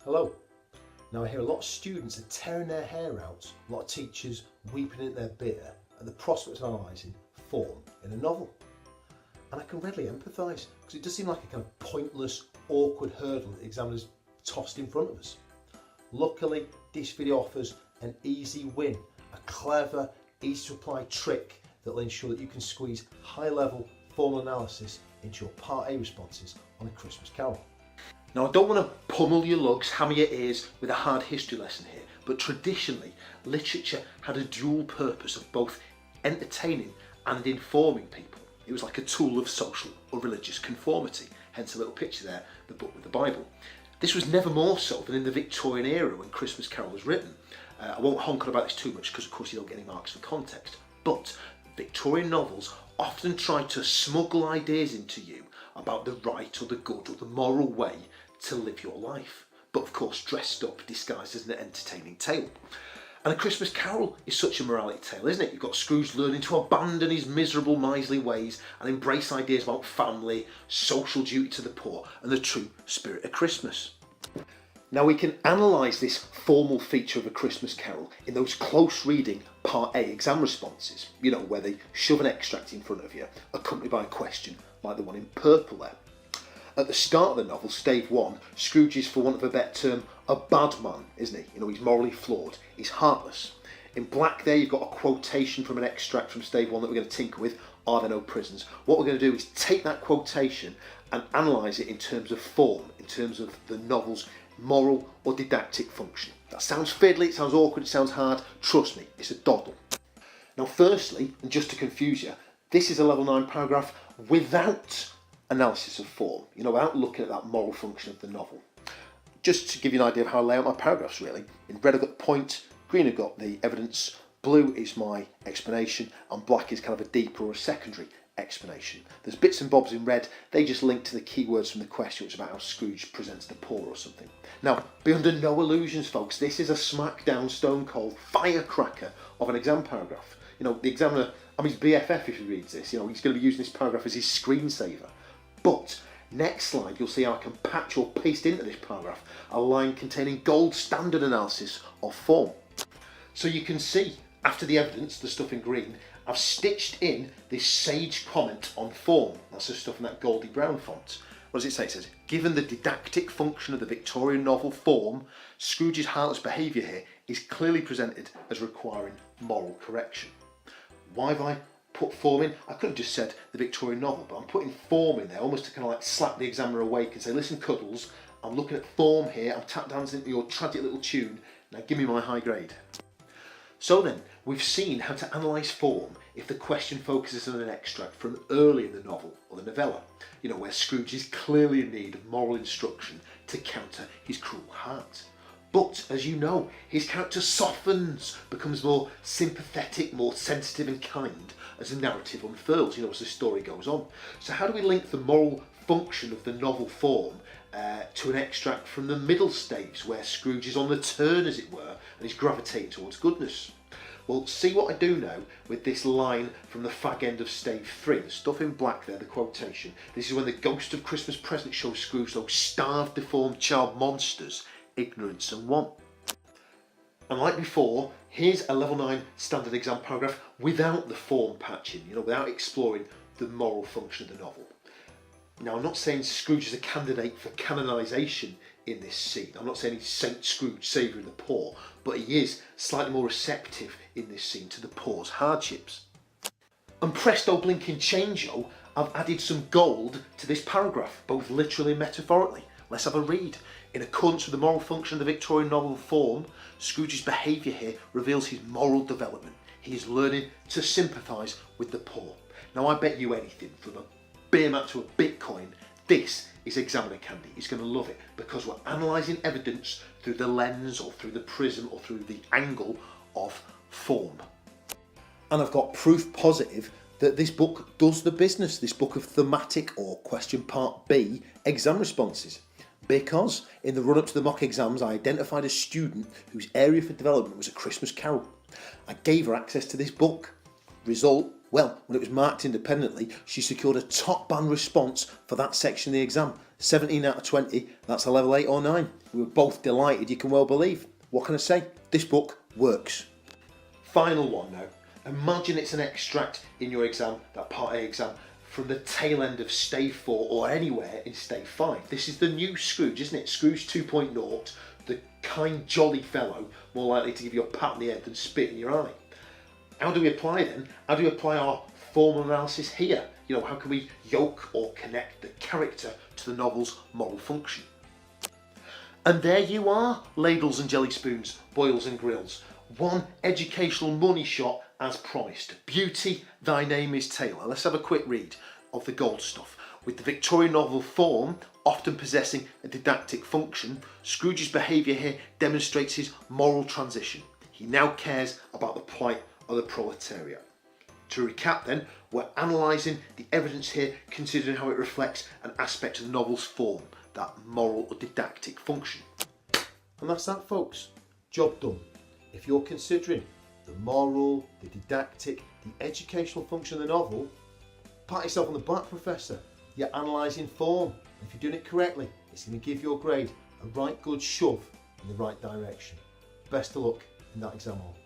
Hello. Now I hear a lot of students are tearing their hair out, a lot of teachers weeping at their beer at the prospect of analysing form in a novel. And I can readily empathise because it does seem like a kind of pointless, awkward hurdle that the examiners tossed in front of us. Luckily, this video offers an easy win, a clever, easy to apply trick that will ensure that you can squeeze high-level formal analysis into your Part A responses on A Christmas Carol. Now, I don't want to pummel your lugs, hammer your ears with a hard history lesson here, but traditionally, literature had a dual purpose of both entertaining and informing people. It was like a tool of social or religious conformity, hence a little picture there, the book with the Bible. This was never more so than in the Victorian era when Christmas Carol was written. I won't honk on about this too much because of course you don't get any marks for context, but Victorian novels often tried to smuggle ideas into you about the right or the good or the moral way to live your life, but of course dressed up, disguised as an entertaining tale. And A Christmas Carol is such a morality tale, isn't it? You've got Scrooge learning to abandon his miserable, miserly ways and embrace ideas about family, social duty to the poor, and the true spirit of Christmas. Now we can analyse this formal feature of A Christmas Carol in those close reading Part A exam responses, you know, where they shove an extract in front of you, accompanied by a question, like the one in purple there. At the start of the novel, Stave 1, Scrooge is, for want of a better term, a bad man, isn't he? You know, he's morally flawed, he's heartless. In black there, you've got a quotation from an extract from Stave 1 that we're going to tinker with, Are There No Prisons? What we're going to do is take that quotation and analyse it in terms of form, in terms of the novel's moral or didactic function. That sounds fiddly, it sounds awkward, it sounds hard. Trust me, it's a doddle. Now firstly, and just to confuse you, this is a level 9 paragraph without analysis of form, you know, without looking at that moral function of the novel. Just to give you an idea of how I lay out my paragraphs really. In red I've got the point, green I've got the evidence, blue is my explanation, and black is kind of a deeper or a secondary explanation. There's bits and bobs in red, they just link to the keywords from the question, which is about how Scrooge presents the poor or something. Now, be under no illusions folks, this is a smackdown stone cold firecracker of an exam paragraph. You know, the examiner, I'm his BFF if he reads this, you know, he's going to be using this paragraph as his screensaver. But next slide you'll see how I can patch or paste into this paragraph a line containing gold standard analysis of form. So you can see after the evidence, the stuff in green, I've stitched in this sage comment on form. That's the stuff in that goldy brown font. What does it say? It says, given the didactic function of the Victorian novel form, Scrooge's heartless behaviour here is clearly presented as requiring moral correction. Why have I put form in? I could have just said the Victorian novel, but I'm putting form in there almost to kind of like slap the examiner awake and say, listen Cuddles, I'm looking at form here, I'm tap dancing into your tragic little tune, now give me my high grade. So then, we've seen how to analyse form if the question focuses on an extract from early in the novel or the novella, you know, where Scrooge is clearly in need of moral instruction to counter his cruel heart. But, as you know, his character softens, becomes more sympathetic, more sensitive and kind as the narrative unfurls, you know, as the story goes on. So how do we link the moral function of the novel form to an extract from the middle stage where Scrooge is on the turn, as it were, and is gravitating towards goodness? Well, see what I do now with this line from the fag end of Stave 3, the stuff in black there, the quotation. This is when the ghost of Christmas present shows Scrooge those starved, deformed child monsters, ignorance and want. And like before, here's a level 9 standard exam paragraph without the form patching, you know, without exploring the moral function of the novel. Now, I'm not saying Scrooge is a candidate for canonisation in this scene. I'm not saying he's Saint Scrooge, saviour of the poor, but he is slightly more receptive in this scene to the poor's hardships. And presto blinking changeo, I've added some gold to this paragraph, both literally and metaphorically. Let's have a read. In accordance with the moral function of the Victorian novel form, Scrooge's behaviour here reveals his moral development. He is learning to sympathise with the poor. Now, I bet you anything, from a beer mat to a Bitcoin, this is examiner candy. He's going to love it because we're analysing evidence through the lens or through the prism or through the angle of form. And I've got proof positive that this book does the business, this book of thematic or question part B exam responses. Because in the run-up to the mock exams, I identified a student whose area for development was A Christmas Carol. I gave her access to this book. Result, Well, when it was marked independently, she secured a top band response for that section of the exam. 17 out of 20, that's a level 8 or 9. We were both delighted, you can well believe. What can I say? This book works. Final one now. Imagine it's an extract in your exam, that Part A exam, from the tail end of Stage 4 or anywhere in Stage 5. This is the new Scrooge, isn't it? Scrooge 2.0, the kind, jolly fellow, more likely to give you a pat on the head than spit in your eye. How do we apply then? How do we apply our formal analysis here? You know, how can we yoke or connect the character to the novel's moral function? And there you are, ladles and jelly spoons, boils and grills. One educational money shot as promised. Beauty, thy name is Taylor. Let's have a quick read of the gold stuff. With the Victorian novel form often possessing a didactic function, Scrooge's behaviour here demonstrates his moral transition. He now cares about the plight of the proletariat. To recap then, we're analysing the evidence here, considering how it reflects an aspect of the novel's form, that moral or didactic function. And that's that, folks. Job done. If you're considering the moral, the didactic, the educational function of the novel, pat yourself on the back, Professor. You're analysing form. If you're doing it correctly, it's going to give your grade a right good shove in the right direction. Best of luck in that exam hall.